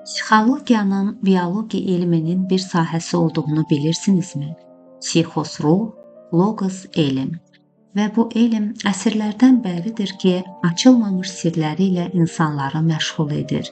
Psixologiyanın biologiya elminin bir sahəsi olduğunu bilirsinizmi? Psixos-ruh, logos elm və bu elm əsrlərdən bəridir ki, açılmamış sirləri ilə insanları məşğul edir.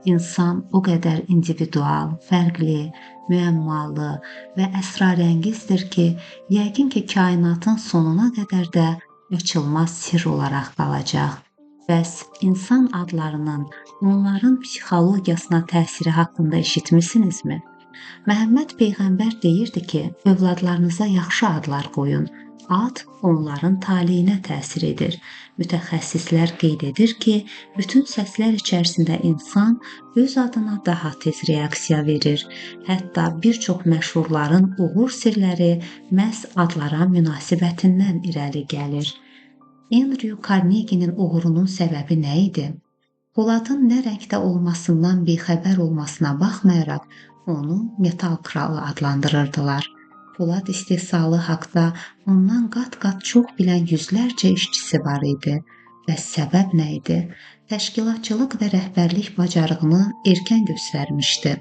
İnsan o qədər individual, fərqli, müəmmalı və əsrarəngizdir ki, yəqin ki, kainatın sonuna qədər də açılmaz sirr olaraq qalacaq. Bəs insan adlarının onların psixologiyasına təsiri haqqında eşitmisinizmi? Məhəmməd Peyğəmbər deyirdi ki, övladlarınıza yaxşı adlar qoyun. Ad onların taleyinə təsir edir. Mütəxəssislər qeyd edir ki, bütün səslər içərisində insan öz adına daha tez reaksiya verir. Hətta bir çox məşhurların uğur sirləri məhz adlara münasibətindən irəli gəlir. Andrew Carnegie'nin uğurunun səbəbi nə idi? Poladın nə rəngdə olmasından bixəbər olmasına baxmayaraq, onu metal kralı adlandırırdılar. Polad istehsalı haqda ondan qat-qat çox bilən yüzlərcə işçisi var idi. Bəs səbəb nə idi? Təşkilatçılıq və rəhbərlik bacarığını erkən göstərmişdi.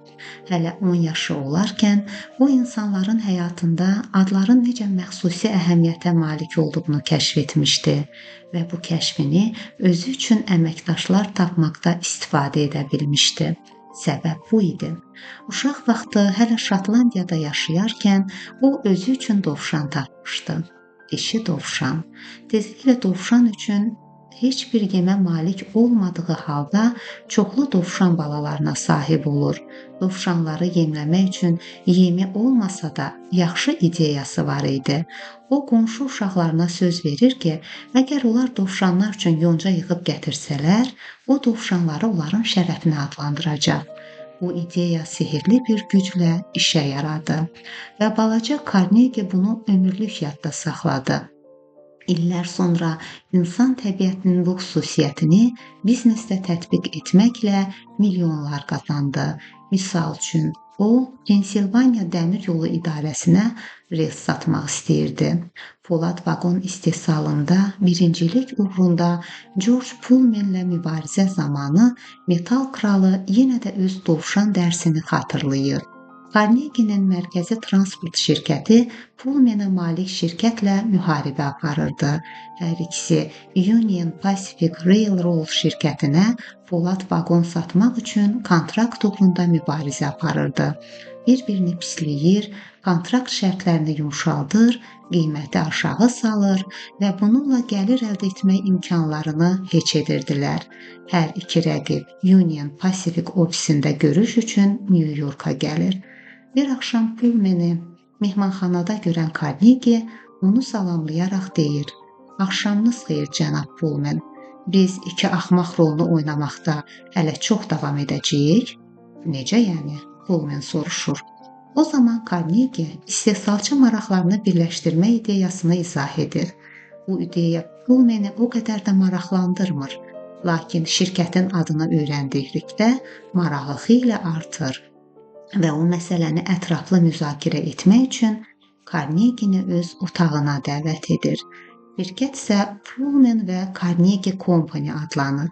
Hələ 10 yaşı olarkən o insanların həyatında adların necə məxsusi əhəmiyyətə malik olduğunu kəşf etmişdi və bu kəşfini özü üçün əməkdaşlar tapmaqda istifadə edə bilmişdi. Səbəb bu idi. Uşaq vaxtı hələ Şotlandiyada yaşayarkən o özü üçün dovşan tapmışdı. Eşi dovşan. Tezliklə dovşan üçün heç bir yemə malik olmadığı halda çoxlu dovşan balalarına sahib olur. Dovşanları yemləmək üçün yemi olmasa da yaxşı ideyası var idi. O qonşu uşaqlarına söz verir ki, əgər onlar dovşanlar üçün yonca yığıb gətirsələr, o dovşanları onların şərəfinə adlandıracaq. Bu ideya sihirli bir güclə işə yaradı və balaca Carnegie bunu ömürlük yadda saxladı. İllər sonra insan təbiətinin bu xüsusiyyətini biznesdə tətbiq etməklə milyonlar qazandı. Misal üçün, o, Pensilvaniya Dəmir Yolu İdarəsinə rels satmaq istəyirdi. Polad vaqon istehsalında birincilik uğrunda George Pullmanlə mübarizə zamanı metal kralı yenə də öz dovşan dərsini xatırlayır. Carnegie'nin mərkəzi transport şirkəti Pullmanə malik şirkətlə müharibə aparırdı. Hər ikisi Union Pacific Railroad şirkətinə polad vaqon satmaq üçün kontrakt uğrunda mübarizə aparırdı. Bir-birini pisləyir, kontrakt şərtlərini yumşaldır, qiyməti aşağı salır və bununla gəlir əldə etmək imkanlarını heç edirdilər. Hər iki rəqib Union Pacific ofisində görüş üçün New Yorka gəlir. Bir axşam Pullman'i mehmanxanada görən Carnegie onu salamlayaraq deyir: "Axşamınız xeyir, cənab Pullman. Biz iki axmaq rolunu oynamaqda hələ çox davam edəcəyik." "Necə yəni?" Pullman soruşur. O zaman Carnegie istehsalçı maraqlarını birləşdirmə ideyasını izah edir. Bu ideya Pullman'i o qədər də maraqlandırmır, lakin şirkətin adını öyrəndiklikdə marağı xeyli artır. Və o məsələni ətraflı müzakirə etmək üçün Carnegie-ni öz otağına dəvət edir. Şirkət isə Pullman və Carnegie Company adlanır.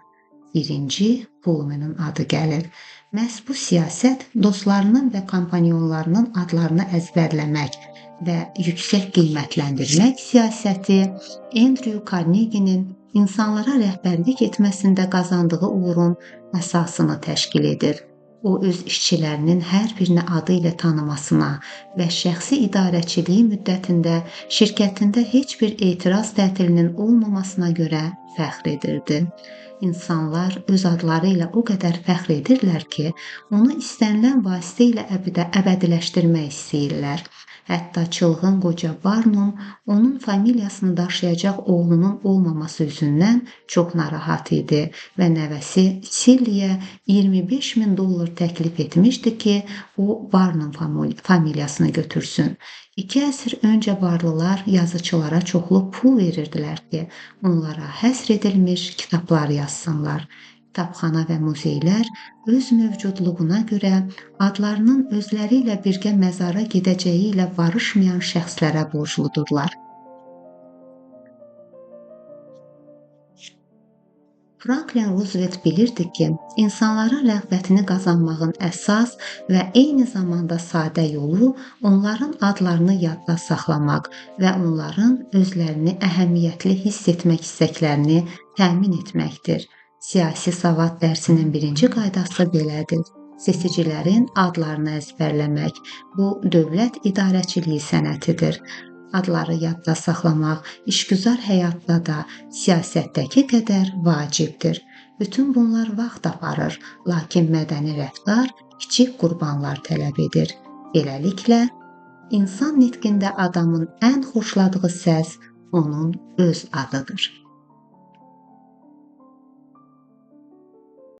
Birinci Pullman'ın adı gəlir. Məhz bu siyasət dostlarının və kompanyonlarının adlarını əzbərləmək və yüksək qiymətləndirmək siyasəti Andrew Carnegie-nin insanlara rəhbərlik etməsində qazandığı uğurun əsasını təşkil edir. O öz işçilərinin hər birini adı ilə tanımasına və şəxsi idarəçiliyi müddətində şirkətində heç bir etiraz tətilinin olmamasına görə fəxr edirdi. İnsanlar öz adları ilə o qədər fəxr edirlər ki, onu istənilən vasitə ilə əbədiləşdirmək istəyirlər. Hətta çılğın qoca Barnum onun familiyasını daşıyacaq oğlunun olmaması üzündən çox narahat idi və nəvəsi Silliyə $25,000 təklif etmişdi ki, o Barnum familiyasını götürsün. 2 əsr öncə varlılar yazıçılara çoxlu pul verirdilər ki, onlara həsr edilmiş kitablar yazsınlar. Kitabxana və muzeylər öz mövcudluğuna görə adlarının özləri ilə birgə məzara gedəcəyi ilə barışmayan şəxslərə borcludurlar. Franklin Roosevelt bilirdi ki, insanların rəğbətini qazanmağın əsas və eyni zamanda sadə yolu onların adlarını yadda saxlamaq və onların özlərini əhəmiyyətli hiss etmək istəklərini təmin etməkdir. Siyasi savad dərsinin birinci qaydası belədir. Seçicilərin adlarını əzbərləmək. Bu, dövlət idarəçiliyi sənətidir. Adları yadda saxlamaq işgüzar həyatda da, siyasətdəki qədər vacibdir. Bütün bunlar vaxt aparır, lakin mədəni rəftar kiçik qurbanlar tələb edir. Beləliklə, insan nitqində adamın ən xoşladığı səs onun öz adıdır.